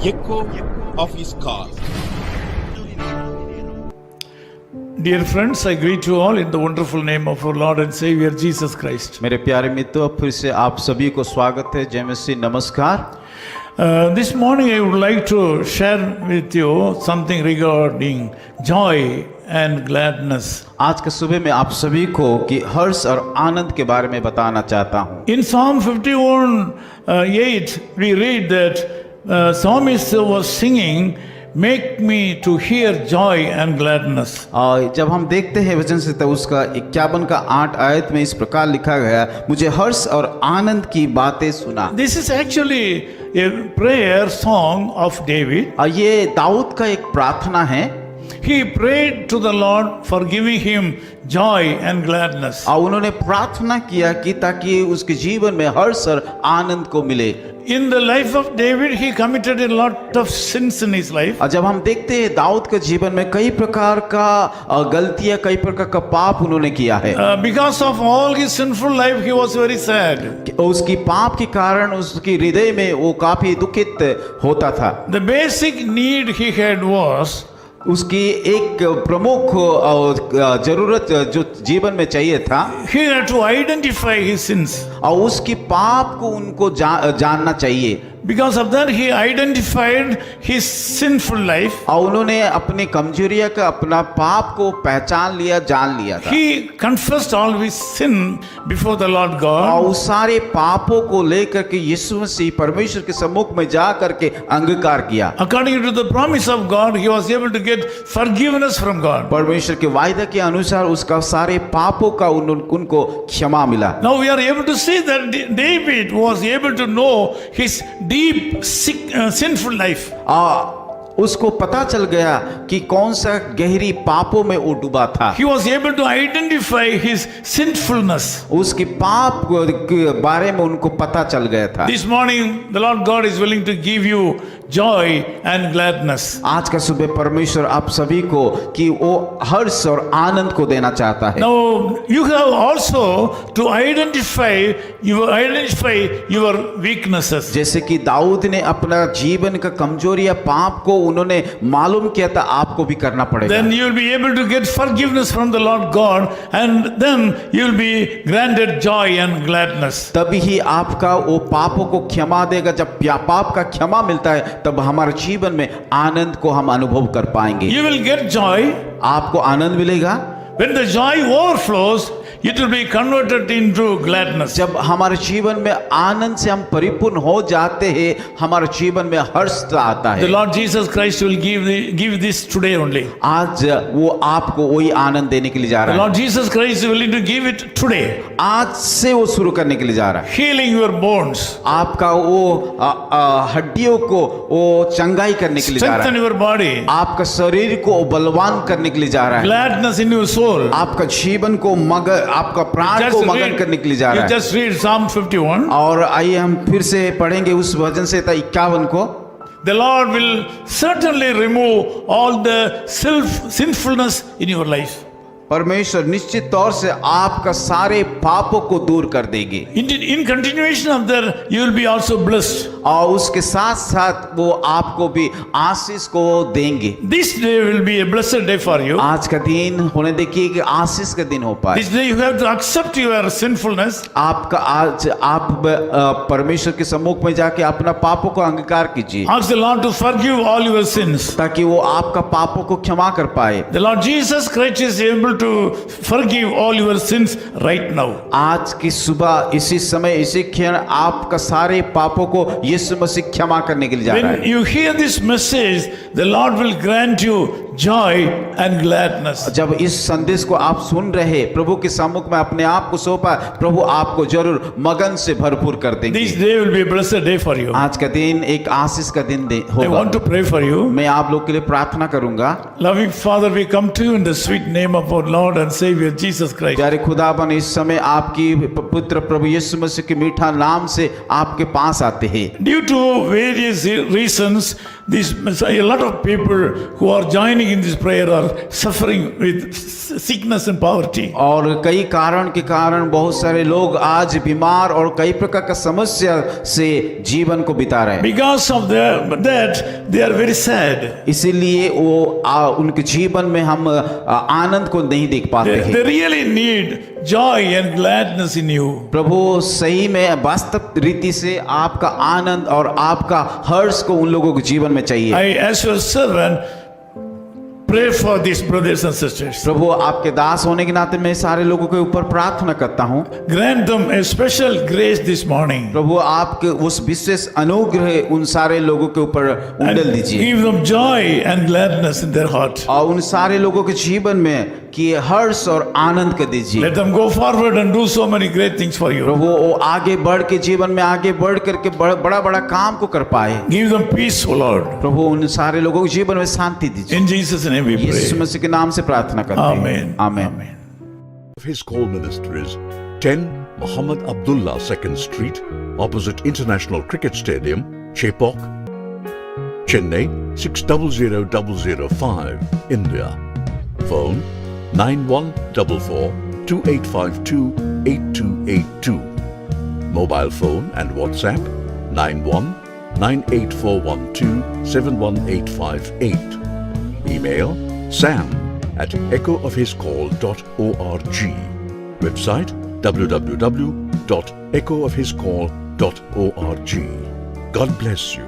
echo of his call. Dear friends, I greet you all in the wonderful name of our Lord and Savior Jesus Christ. मेरे प्यारे मित्रों, फिर से आप सभी को स्वागत है। जय मसीह, नमस्कार। This morning I would like to share with you something regarding joy and gladness. आज के सुबह में आप सभी को कि हर्ष और आनंद के बारे में बताना चाहता हूँ। In Psalm 51:8 we read that psalmist was singing, "Make me to hear joy and gladness." जब हम देखते हैं वचन से तो उसका 51 का 8 आयत में इस प्रकार लिखा गया, मुझे हर्ष और आनंद की बातें सुना। This is actually a prayer song of David. ये दाऊद का एक प्रार्थना है। He prayed to the Lord for giving him joy and gladness. और उन्होंने प्रार्थना किया कि ताकि उसके जीवन में हर्ष और आनंद को मिले। In the life of David, he committed a lot of sins in his life. और जब हम देखते हैं दाऊद के जीवन में कई प्रकार का गलतियां, कई प्रकार का पाप उन्होंने किया है। Because of all his sinful life, he was very sad. उसकी पाप के कारण उसकी हृदय में वो काफी दुखित होता था। The basic need he had was उसकी एक प्रमुख जरूरत जो जीवन में चाहिए था, he had to identify his sins. और उसकी पाप को उनको जानना चाहिए। Because of that, he identified his sinful life. और उन्होंने अपनी कमजोरियां का, अपना पाप को पहचान लिया, जान लिया था। He confessed all his sin before the Lord God. और उस सारे पापों को लेकर के यीशु मसीह परमेश्वर के सम्मुख में जा करके अंगीकार किया। According to the promise of God, he was able to get forgiveness from God. परमेश्वर के वायदा के अनुसार उसका सारे पापों का उनको क्षमा मिला। Now we are able to see that David was able to know his deep sinful life. उसको पता चल गया कि कौन सा गहरी पापों में वो डूबा था। He was able to identify his sinfulness. उसकी पाप के बारे में उनको पता चल गया था। This morning the Lord God is willing to give you joy and gladness. आज का सुबह परमेश्वर आप सभी को कि वो हर्ष और आनंद को देना चाहता है। Now you have also to identify your weaknesses. जैसे कि दाऊद ने अपना जीवन का कमजोरियां, पाप को उन्होंने मालूम किया था, आपको भी करना पड़ेगा। Then you will be able to get forgiveness from the Lord God, and then you will be granted joy and gladness. तभी ही आपका वो पापों को क्षमा देगा। जब पाप का क्षमा मिलता है तब हमारे जीवन में आनंद को हम अनुभव कर पाएंगे। You will get joy. आपको आनंद मिलेगा। When the joy overflows, it will be converted into gladness. जब हमारे जीवन में आनंद से हम परिपूर्ण हो जाते हैं, हमारे जीवन में हर्ष आता The है। Lord Jesus Christ will give this today only. आज वो आपको वही आनंद देने के लिए जा The रहा है। Lord Jesus Christ is willing to give it today. आज से वो शुरू करने के लिए जा रहा है। Healing your bones. आपका वो हड्डियों को वो चंगाई करने के लिए जा रहा Strengthen है। your body. आपका शरीर को बलवान करने के लिए जा रहा है। Gladness in your soul. आपका जीवन को आपका प्राण को मगन करने के लिए जा रहा You है। just read Psalm 51. और आइए हम फिर से पढ़ेंगे उस वचन से 51 को। The Lord will certainly remove all the sinfulness in your life. परमेश्वर निश्चित तौर से आपका सारे पापों को दूर कर देंगे। In continuation of that, you will be also blessed. और उसके साथ साथ वो आपको भी आशीष को देंगे। This day will be a blessed day for you. आज का दिन होने देखिए कि आशीष का दिन हो पाए। This day you have to accept your sinfulness. आपका आज आप परमेश्वर के सम्मुख में जाके अपना पापों को अंगीकार कीजिए, Ask the Lord to forgive all your sins. ताकि वो आपका पापों को क्षमा कर पाए। The Lord Jesus Christ is able to forgive all your sins right now. आज की सुबह इसी समय इसी क्षण आपका सारे पापों को यीशु मसीह क्षमा करने के लिए जा रहा When है। you hear this message, the Lord will grant you joy and gladness. जब इस संदेश को आप सुन रहे, प्रभु के सम्मुख में अपने आप को सौंपा, प्रभु आपको जरूर मगन से भरपूर कर देंगे। This day will be a blessed day for you. आज का दिन एक आशीष का दिन I होगा। want to pray for you. मैं आप लोग के लिए प्रार्थना करूंगा। Loving Father, we come to you in the sweet name of our Lord and Savior Jesus Christ. प्यारे खुदाबन, इस समय आपकी पुत्र प्रभु यीशु मसीह के मीठा नाम से आपके पास आते हैं। Due to various reasons, a lot of people who are joining joining in this prayer are suffering with sickness and poverty. और कई कारण के कारण बहुत सारे लोग आज बीमार और कई प्रकार का समस्या से जीवन को बिता रहे हैं। Because of that, they are very sad. इसीलिए वो उनके जीवन में हम आनंद को नहीं देख पाते हैं। They really need joy and gladness in you. प्रभु सही में वास्तव रीति से आपका आनंद और आपका हर्ष को उन लोगों के जीवन में चाहिए। I, as your servant, pray for these brothers and sisters. प्रभु आपके दास होने के नाते मैं सारे लोगों के ऊपर प्रार्थना करता हूँ। Grant them a special grace this morning. प्रभु आपके उस विशेष अनुग्रह उन सारे लोगों के ऊपर उंडेल दीजिए। Give them joy and gladness in their heart. और उन सारे लोगों के जीवन में कि हर्ष और आनंद का दीजिए। Let them go forward and do so many great things for you. प्रभु वो आगे बढ़ के जीवन में आगे बढ़ करके बड़ा बड़ा काम को कर पाए। Give them peace, O Lord. प्रभु उन सारे लोगों के जीवन में शांति दीजिए। In Jesus' name we Yeshu pray. मसीह के नाम से प्रार्थना करते हैं। Amen. आमीन। Amen. His call ministries 10 Muhammad Abdullah 2nd Street, opposite International Cricket Stadium, Chepauk, Chennai 600005, India. Phone 9144 2852 8282. Mobile phone and WhatsApp 91 98412 71858. Email sam@echoofhiscall.org. Website www.echoofhiscall.org. God bless you.